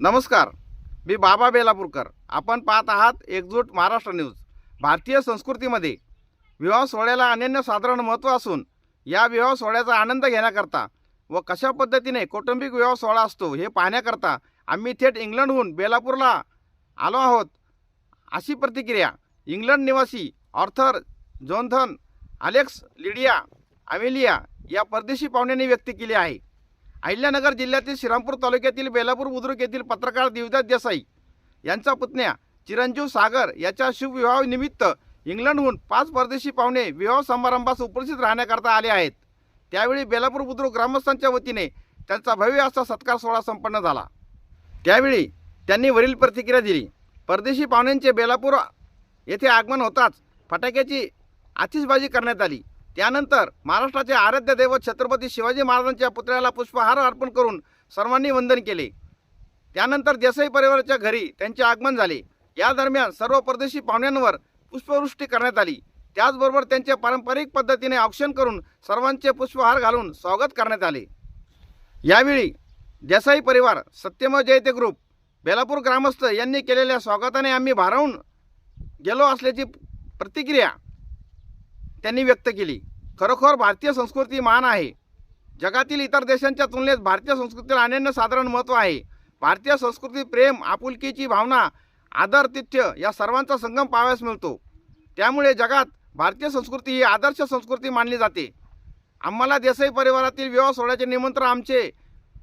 नमस्कार, मी बाबा बेलापूरकर. आपण पाहत आहात एकजूट महाराष्ट्र न्यूज. भारतीय संस्कृतीमध्ये विवाह सोहळ्याला अनन्यसाधारण महत्त्व असून या विवाह सोहळ्याचा आनंद घेण्याकरता व कशा पद्धतीने कौटुंबिक विवाह सोहळा असतो हे पाहण्याकरता आम्ही थेट इंग्लंडहून बेलापूरला आलो आहोत. अशी प्रतिक्रिया इंग्लंड निवासी ऑर्थर जोनथन अलेक्स लिडिया अमेलिया या परदेशी पाहुण्यांनी व्यक्त केली आहे. अहिल्यानगर जिल्ह्यातील श्रीरामपूर तालुक्यातील बेलापूर बुद्रुक येथील पत्रकार देवदास देसाई यांचा पुतण्या चिरंजीव सागर याच्या शुभविवाहानिमित्त इंग्लंडहून 5 परदेशी पाहुणे विवाह समारंभास उपस्थित राहण्याकरता आले आहेत. त्यावेळी बेलापूर बुद्रुक ग्रामस्थांच्या वतीने त्यांचा भव्य असा सत्कार सोहळा संपन्न झाला. त्यावेळी त्यांनी वरील प्रतिक्रिया दिली. परदेशी पाहुण्यांचे बेलापूर येथे आगमन होताच फटाक्याची आतिषबाजी करण्यात आली. त्यानंतर महाराष्ट्राचे आराध्य दैवत छत्रपती शिवाजी महाराजांच्या पुतळ्याला पुष्पहार अर्पण करून सर्वांनी वंदन केले. त्यानंतर देसाई परिवाराच्या घरी त्यांचे आगमन झाले. या दरम्यान सर्व परदेशी पाहुण्यांवर पुष्पवृष्टी करण्यात आली. त्याचबरोबर त्यांचे पारंपरिक पद्धतीने औक्षण करून सर्वांचे पुष्पहार घालून स्वागत करण्यात आले. यावेळी देसाई परिवार, सत्यमेव जयते ग्रुप, बेलापूर ग्रामस्थ यांनी केलेल्या स्वागताने आम्ही भारावून गेलो असल्याची प्रतिक्रिया त्यांनी व्यक्त केली. खरोखर भारतीय संस्कृती महान आहे. जगातील इतर देशांच्या तुलनेत भारतीय संस्कृतीला अनन्यसाधारण महत्त्व आहे. भारतीय संस्कृती प्रेम, आपुलकीची भावना, आदर, तिथ्य या सर्वांचा संगम पाहावयास मिळतो. त्यामुळे जगात भारतीय संस्कृती ही आदर्श संस्कृती मानली जाते. आम्हाला देसाई परिवारातील विवाह सोहळ्याचे निमंत्रण आमचे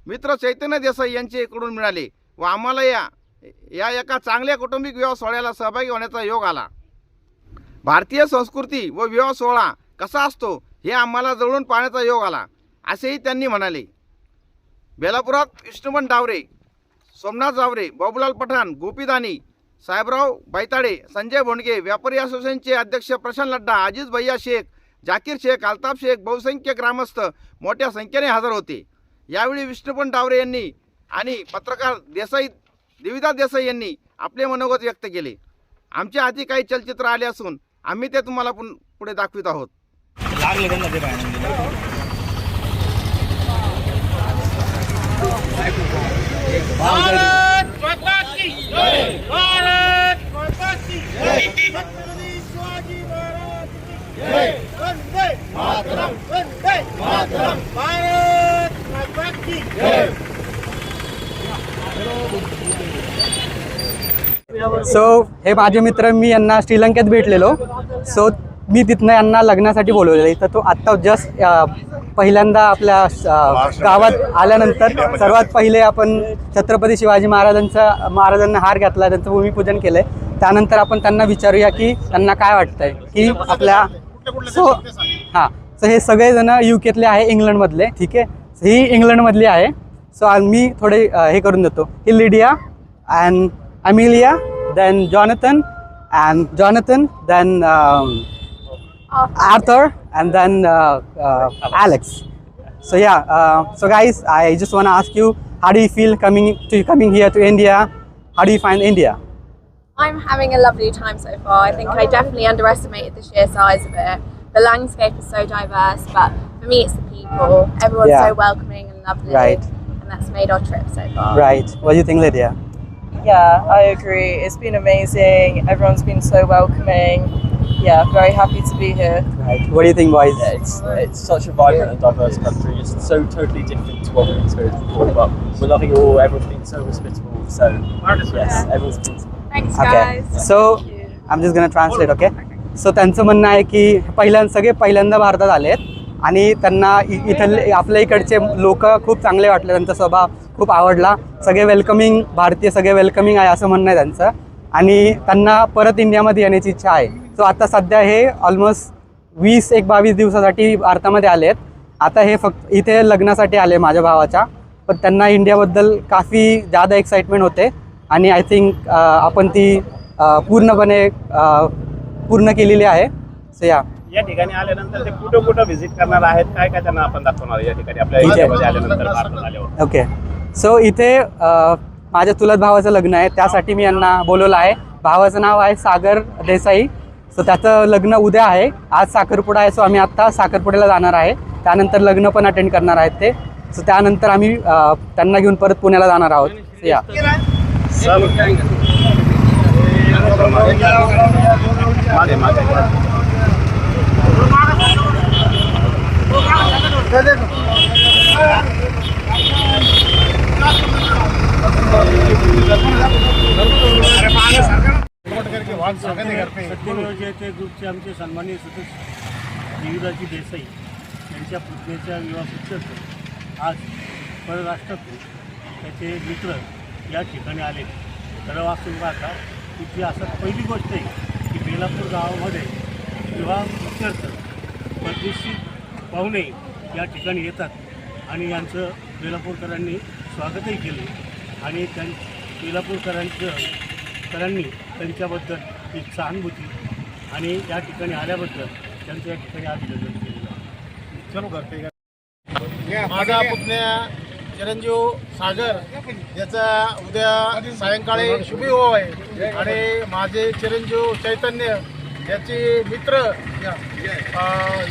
मित्र चैतन्य देसाई यांच्याकडून मिळाले व आम्हाला या एका चांगल्या कौटुंबिक विवाह सोहळ्याला सहभागी होण्याचा योग आला. भारतीय संस्कृती व विवाह सोहळा कसा असतो हे आम्हाला जवळून पाहण्याचा योग आला, असेही त्यांनी म्हणाले. बेलापुरात विष्णुबन डावरे, सोमनाथ जावरे, बाबूलाल पठाण, गोपी दानी, साहेबराव बैताडे, संजय भोंडगे, व्यापारी असोसिएशनचे अध्यक्ष प्रशांत लड्डा, अजीज भैया शेख, जाकीर शेख, अल्ताफ शेख, बहुसंख्य ग्रामस्थ मोठ्या संख्येने हजर होते. यावेळी विष्णुबन डावरे यांनी आणि पत्रकार देवदास देसाई यांनी आपले मनोगत व्यक्त केले. आमच्या हाती काही चलचित्र आले असून आम्ही ते तुम्हाला पुढे दाखवित आहोत. सो हे माझे मित्र, मी यांना श्रीलंकेत भेटलेलो. सो मी तिथनं यांना लग्नासाठी बोलवलेलं. तर तो आत्ता जस्ट पहिल्यांदा आपल्या गावात आल्यानंतर सर्वात पहिले आपण छत्रपती शिवाजी महाराजांना हार घातला, त्यांचं भूमिपूजन केलं आहे. त्यानंतर आपण त्यांना विचारूया की त्यांना काय वाटतं आहे की आपल्या सो हे सगळेजण UKतले आहे, इंग्लंडमधले. ठीक आहे, ही इंग्लंडमधली आहे. सो मी थोडे हे करून देतो. ही Lydia and Amelia, then Jonathan, then Arthur, and then Alex. So yeah, so guys, I just want to ask you, how do you feel coming here to India? How do you find India? I'm having a lovely time so far. I think I definitely underestimated the sheer size of it. The landscape is so diverse, but for me it's the people. Everyone's so welcoming and lovely. Right. And that's made our trip so far. Right. What do you think, Lydia? Yeah, I agree. It's been amazing. Everyone's been so welcoming. Yeah, very happy to be here. Right. What do you think, boys? Yeah, it's such a vibrant and diverse country. It's so totally different to what we've experienced before, but we're loving it all. Everyone's been so hospitable. So yes, everyone's been. Thanks, Okay. guys. So I'm just gonna translate, okay? So त्यांचं म्हणणं आहे की सगळे पहिल्यांदा भारतात आले आहेत आणि त्यांना इथले आपल्या इकडचे लोक खूप चांगले वाटले. त्यांचा स्वभाव खूप आवडला. सगळे वेलकमिंग, भारतीय सगळे वेलकमिंग आहे असं म्हणणं आहे त्यांचं. आणि त्यांना परत इंडियामध्ये येण्याची इच्छा आहे. सो आता सध्या हे ऑलमोस्ट 20-22 दिवसासाठी भारतामध्ये आले आहेत. आता हे फक्त इथे लग्नासाठी आले माझ्या भावाच्या, पण त्यांना इंडियाबद्दल काफी जादा एक्साइटमेंट होते आणि आय थिंक आपण ती पूर्णपणे पूर्ण केलेली आहे. सो या ठिकाणी आल्यानंतर ते कुठं व्हिजिट करणार आहेत, काय त्यांना आपण दाखवणार या ठिकाणी आपल्या इंडियामध्ये आल्यानंतर, भारतात आल्यावर? ओके, सो इथे माझ्या चुलत भावाचं लग्न आहे, त्यासाठी मी यांना बोलवलं आहे. भावाचं नाव आहे सागर देसाई. सो त्याचं लग्न उद्या आहे. आज साखरपुडा आहे. सो आम्ही आत्ता साखरपुड्याला जाणार आहे. त्यानंतर लग्न पण अटेंड करणार आहेत ते. सो त्यानंतर आम्ही त्यांना घेऊन परत पुण्याला जाणार आहोत. या सत्यमेवजयते ग्रुपचे आमचे सन्माननीय सदस्य देवीदाजी देसाई यांच्या पुतण्याच्या विवाहानिमित्त आज परराष्ट्रातून त्याचे मित्र या ठिकाणी आले. खरं वास्तव पाहता तिची असं पहिली गोष्ट आहे की बेलापूर गावामध्ये विवाहानिमित्त परदेशी पाहुणे या ठिकाणी येतात आणि यांचं बेलापूरकरांनी स्वागतही केले आणि बेलापूरकरांनी त्यांच्याबद्दल एक सहानुभूती आणि या ठिकाणी आल्याबद्दल त्यांचं या ठिकाणी अभिनंदन केलेलं आहे. माझा पुतण्या चिरंजीव सागर याचा उद्या सायंकाळी शुभविवाह आहे आणि माझे चिरंजीव चैतन्य याचे मित्र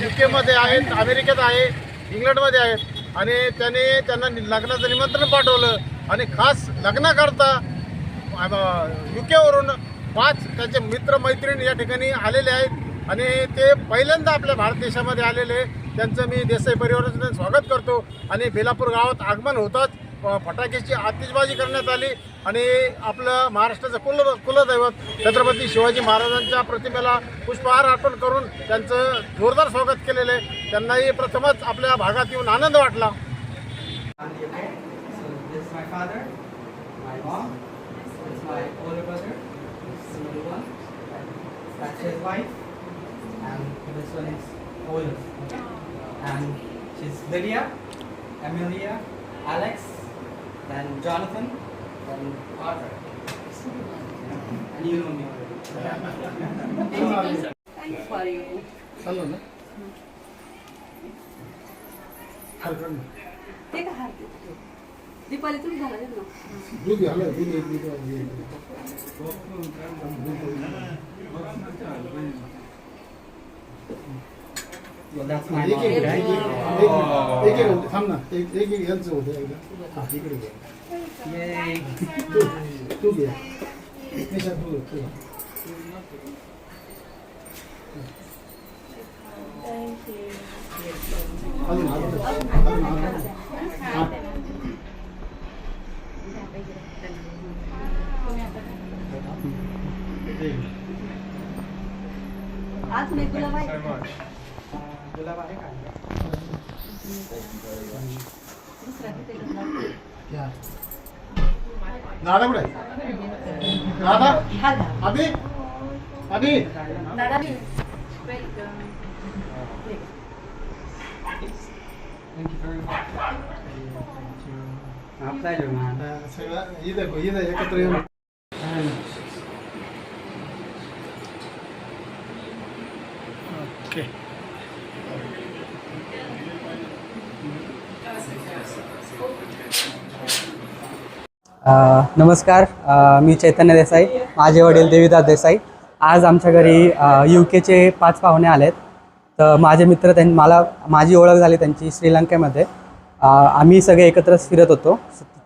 UK मध्ये आहेत, अमेरिकेत आहे, इंग्लंडमध्ये आहेत आणि त्यांना लग्नाचं निमंत्रण पाठवलं आणि खास लग्नाकरता UK वरून 5 त्यांचे मित्र मैत्रिणी या ठिकाणी आलेले आहेत आणि ते पहिल्यांदा आपल्या भारत देशामध्ये आलेले. त्यांचं मी देसाई परिवाराचं स्वागत करतो आणि बेलापूर गावात आगमन होताच फटाक्याची आतिषबाजी करण्यात आली आणि आपलं महाराष्ट्राचं कुलदैवत छत्रपती शिवाजी महाराजांच्या प्रतिमेला पुष्पहार अर्पण करून त्यांचं जोरदार स्वागत केलेलं आहे. त्यांनाही प्रथमच आपल्या भागात येऊन आनंद वाटला. my older brother, number one. That's his wife, and this one is Olaf. Okay? And she's Lydia, Amelia, Alex, then Jonathan, then Arthur. And you know me already. Thanks for you. Hello, na? ते का हात दीपाली तुम्ही झाला ना दूध घ्या ना, दूध That's my mom, right? एक थांब ना, एक यांचं होतं एकदा. इकडे घ्या. Yay. तू घ्या. निशा तू. आज मी तुला माहिती गुलाब आहे का? दादा कुठे दादा आधी आधी Thank you very much. My pleasure, man. सगळं इथं एकत्र येऊन ओके. नमस्कार, मी चैतन्य देसाई, माझे वडील देवीदास देसाई. आज आमच्या घरी UK चे 5 पाहुणे आलेत. तर माझे मित्र माझी ओळख झाली त्यांची श्रीलंकेमध्ये. आम्ही सगळे एकत्रच फिरत होतो.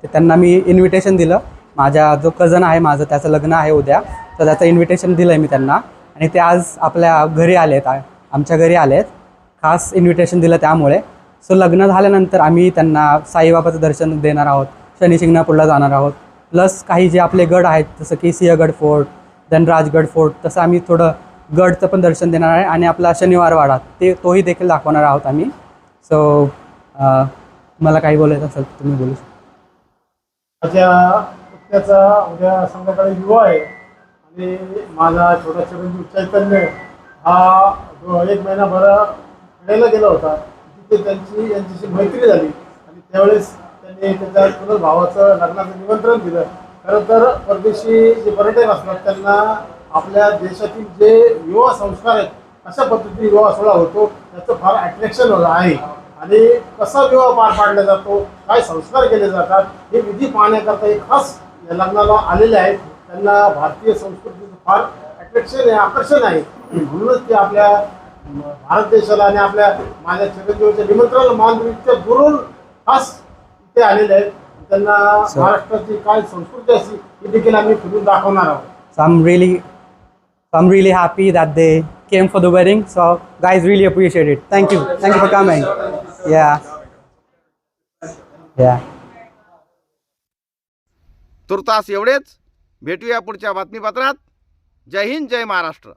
त्यांना मी इन्व्हिटेशन दिलं. माझा जो कझन आहे माझं त्याचं लग्न आहे उद्या, तर त्याचं इन्व्हिटेशन दिलं आहे मी त्यांना आणि ते आज आपल्या घरी आलेत, आमच्या घरी आलेत. खास इन्व्हिटेशन दिलं त्यामुळे. सो लग्न झाल्यानंतर आम्ही त्यांना साईबाबाचं दर्शन देणार आहोत, शनी शिंगणापूरला जाणार आहोत. प्लस काही जे आपले गड आहेत जसं की Sinhagad fort, then Rajgad fort, तसं आम्ही थोडं गडचं पण दर्शन देणार आहे आणि आपला शनिवार वाडा तोही देखील दाखवणार आहोत आम्ही. सो मला काही बोलायचं असेल तर तुम्ही बोलू शकता. माझ्या पुतण्याचा उद्या संध्याकाळी विवाह आहे आणि माझा छोटा चिरंजीव चैतन्य हा 1 महिनाभर पुण्याला गेला होता. तिथे यांच्याशी मैत्री झाली आणि त्यावेळेस त्यांनी त्याच्या चुलत भावाचं लग्नाचं निमंत्रण दिलं. खरं तर परदेशी जे पर्यटक असतात त्यांना आपल्या देशातील जे विवाह संस्कार आहेत अशा पद्धतीने विवाह सोहळा होतो त्याचं फार अट्रॅक्शन आहे आणि कसा विवाह पार पाडला जातो, काय संस्कार केले जातात हे विधी पाहण्याकरता एक खास या लग्नाला आलेले आहेत. त्यांना भारतीय संस्कृतीचं फार अट्रॅक्शन आहे, आकर्षण आहे. म्हणूनच ते आपल्या भारत देशाला आणि आपल्या माझ्या चिरंजीवाच्या निमंत्रणाला मान इतक्या दुरून खास इथे आलेले आहेत. त्यांना महाराष्ट्राची काय संस्कृती अशी ही देखील आम्ही फिरून दाखवणार आहोत. So I'm really happy that they came for the wedding. So guys, really appreciate it. Thank you for coming. Yeah. तुर्तास एवढेच. भेटूया पुढच्या बातमीपत्रात. जय हिंद, जय महाराष्ट्र.